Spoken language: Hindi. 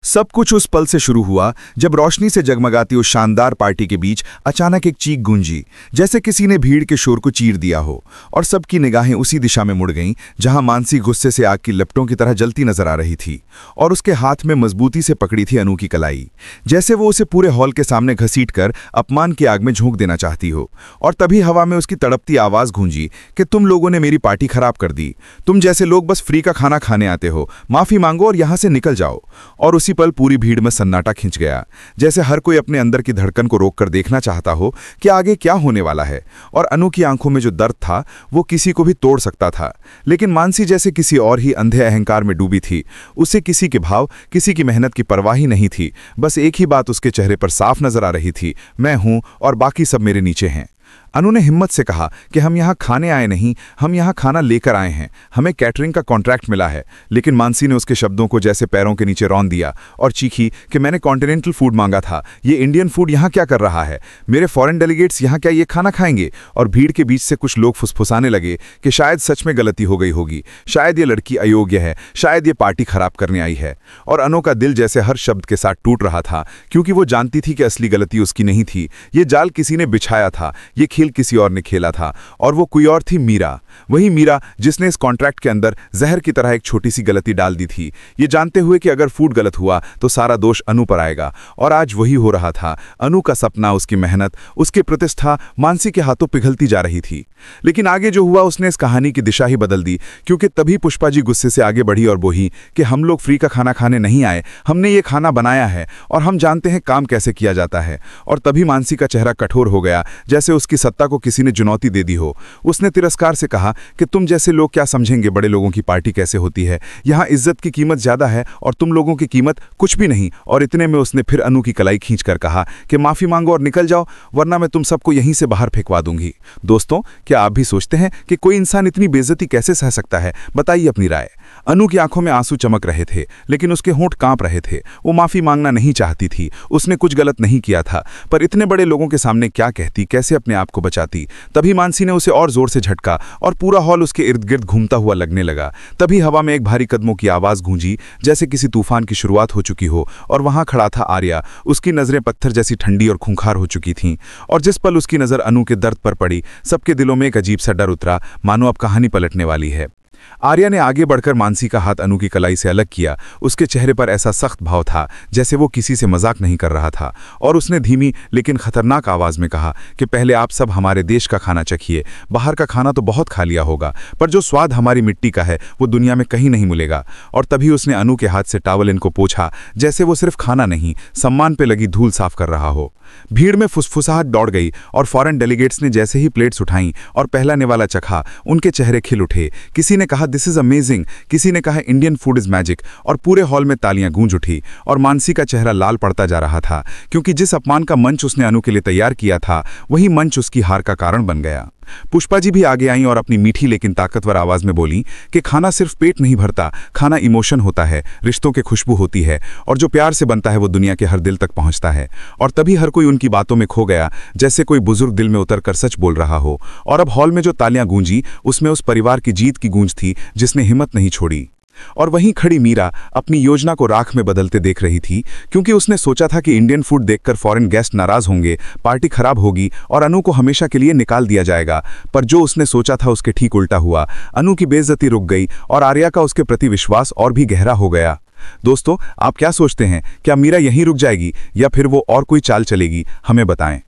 सब कुछ उस पल से शुरू हुआ जब रोशनी से जगमगाती उस शानदार पार्टी के बीच अचानक एक चीख गूंजी, जैसे किसी ने भीड़ के शोर को चीर दिया हो। और सबकी निगाहें उसी दिशा में मुड़ गईं जहां मानसी गुस्से से आग की लपटों की तरह जलती नजर आ रही थी और उसके हाथ में मजबूती से पकड़ी थी अनु की कलाई, जैसे वो उसे पूरे हॉल के सामने घसीटकर अपमान की आग में झोंक देना चाहती हो। और तभी हवा में उसकी तड़पती आवाज गूंजी कि तुम लोगों ने मेरी पार्टी खराब कर दी। तुम जैसे लोग बस फ्री का खाना खाने आते हो, माफी मांगो और यहां से निकल जाओ। और उसी पल पूरी भीड़ में सन्नाटा खिंच गया, जैसे हर कोई अपने अंदर की धड़कन को रोककर देखना चाहता हो कि आगे क्या होने वाला है। और अनु की आंखों में जो दर्द था वो किसी को भी तोड़ सकता था, लेकिन मानसी जैसे किसी और ही अंधे अहंकार में डूबी थी। उसे किसी के भाव, किसी की मेहनत की परवाह ही नहीं थी। बस एक ही बात उसके चेहरे पर साफ नजर आ रही थी, मैं हूं और बाकी सब मेरे नीचे हैं। अनु ने हिम्मत से कहा कि हम यहाँ खाने आए नहीं, हम यहाँ खाना लेकर आए हैं। हमें कैटरिंग का कॉन्ट्रैक्ट मिला है। लेकिन मानसी ने उसके शब्दों को जैसे पैरों के नीचे रौंद दिया और चीखी कि मैंने कॉन्टिनेंटल फूड मांगा था, ये इंडियन फूड यहाँ क्या कर रहा है? मेरे फॉरेन डेलीगेट्स यहाँ क्या ये खाना खाएंगे? और भीड़ के बीच से कुछ लोग फुसफुसाने लगे कि शायद सच में गलती हो गई होगी, शायद ये लड़की अयोग्य है, शायद ये पार्टी खराब करने आई है। और अनु का दिल जैसे हर शब्द के साथ टूट रहा था, क्योंकि वो जानती थी कि असली गलती उसकी नहीं थी। ये जाल किसी ने बिछाया था, ये खेल किसी और ने खेला था, और वो कोई और थी, मीरा। वही मीरा जिसने इस कॉन्ट्रैक्ट के अंदर जहर की तरह एक छोटी सी गलती डाल दी थी, ये जानते हुए कि अगर फूड गलत हुआ तो सारा दोष अनु पर आएगा। और आज वही हो रहा था। अनु का सपना, उसकी मेहनत, उसकी प्रतिष्ठा मानसी के हाथों पिघलती जा रही थी। लेकिन आगे जो हुआ उसने इस कहानी की दिशा ही बदल दी, क्योंकि तभी पुष्पा जी गुस्से से आगे बढ़ी और बोली कि हम लोग फ्री का खाना खाने नहीं आए, हमने ये खाना बनाया है और हम जानते हैं काम कैसे किया जाता है। और तभी मानसी का चेहरा कठोर हो गया, जैसे उसकी सत्ता को किसी ने चुनौती दे दी हो। उसने तिरस्कार से कहा कि तुम जैसे लोग क्या समझेंगे बड़े लोगों की पार्टी कैसे होती है? यहाँ इज्जत की कीमत ज्यादा है और तुम लोगों की कीमत कुछ भी नहीं। और इतने में उसने फिर अनु की कलाई खींचकर कहा कि माफी मांगो और निकल जाओ, वरना मैं तुम सबको यहीं से बाहर फेंकवा दूंगी। दोस्तों, क्या आप भी सोचते हैं कि कोई इंसान इतनी बेइज्जती कैसे सह सकता है? बताइए अपनी राय। अनु की आंखों में आंसू चमक रहे थे, लेकिन उसके होंठ कांप रहे थे। वो माफी मांगना नहीं चाहती थी, उसने कुछ गलत नहीं किया था, पर इतने बड़े लोगों के सामने क्या कहती, कैसे अपने आप को बचाती? तभी मानसी ने उसे और जोर से झटका और पूरा हॉल उसके इर्द गिर्द घूमता हुआ लगने लगा। तभी हवा में एक भारी कदमों की आवाज गूंजी, जैसे किसी तूफान की शुरुआत हो चुकी हो। और वहां खड़ा था आर्या। उसकी नजरें पत्थर जैसी ठंडी और खूंखार हो चुकी थीं। और जिस पल उसकी नजर अनु के दर्द पर पड़ी, सबके दिलों में एक अजीब सा डर उतरा, मानो अब कहानी पलटने वाली है। आर्या ने आगे बढ़कर मानसी का हाथ अनु की कलाई से अलग किया। उसके चेहरे पर ऐसा सख्त भाव था जैसे वो किसी से मजाक नहीं कर रहा था। और उसने धीमी लेकिन खतरनाक आवाज में कहा कि पहले आप सब हमारे देश का खाना चखिए। बाहर का खाना तो बहुत खा लिया होगा, पर जो स्वाद हमारी मिट्टी का है वो दुनिया में कहीं नहीं मिलेगा। और तभी उसने अनु के हाथ से टॉवल इनको पोंछा, जैसे वो सिर्फ खाना नहीं, सम्मान पे लगी धूल साफ कर रहा हो। भीड़ में फुसफुसाहट दौड़ गई और फॉरेन डेलीगेट्स ने जैसे ही प्लेट्स उठाईं और पहला निवाला चखा, उनके चेहरे खिल उठे। किसी ने कहा दिस इज अमेजिंग, किसी ने कहा इंडियन फूड इज मैजिक, और पूरे हॉल में तालियां गूंज उठी। और मानसी का चेहरा लाल पड़ता जा रहा था, क्योंकि जिस अपमान का मंच उसने अनु के लिए तैयार किया था, वही मंच उसकी हार का कारण बन गया। पुष्पा जी भी आगे आईं और अपनी मीठी लेकिन ताकतवर आवाज में बोली कि खाना सिर्फ पेट नहीं भरता, खाना इमोशन होता है, रिश्तों की खुशबू होती है, और जो प्यार से बनता है वो दुनिया के हर दिल तक पहुंचता है। और तभी हर कोई उनकी बातों में खो गया, जैसे कोई बुजुर्ग दिल में उतरकर सच बोल रहा हो। और अब हॉल में जो तालियां गूंजी, उसमें उस परिवार की जीत की गूंज थी जिसने हिम्मत नहीं छोड़ी। और वहीं खड़ी मीरा अपनी योजना को राख में बदलते देख रही थी, क्योंकि उसने सोचा था कि इंडियन फूड देखकर फॉरेन गेस्ट नाराज होंगे, पार्टी खराब होगी और अनु को हमेशा के लिए निकाल दिया जाएगा। पर जो उसने सोचा था उसके ठीक उल्टा हुआ। अनु की बेइज्जती रुक गई और आर्या का उसके प्रति विश्वास और भी गहरा हो गया। दोस्तों, आप क्या सोचते हैं? क्या मीरा यहीं रुक जाएगी या फिर वो और कोई चाल चलेगी? हमें बताएं।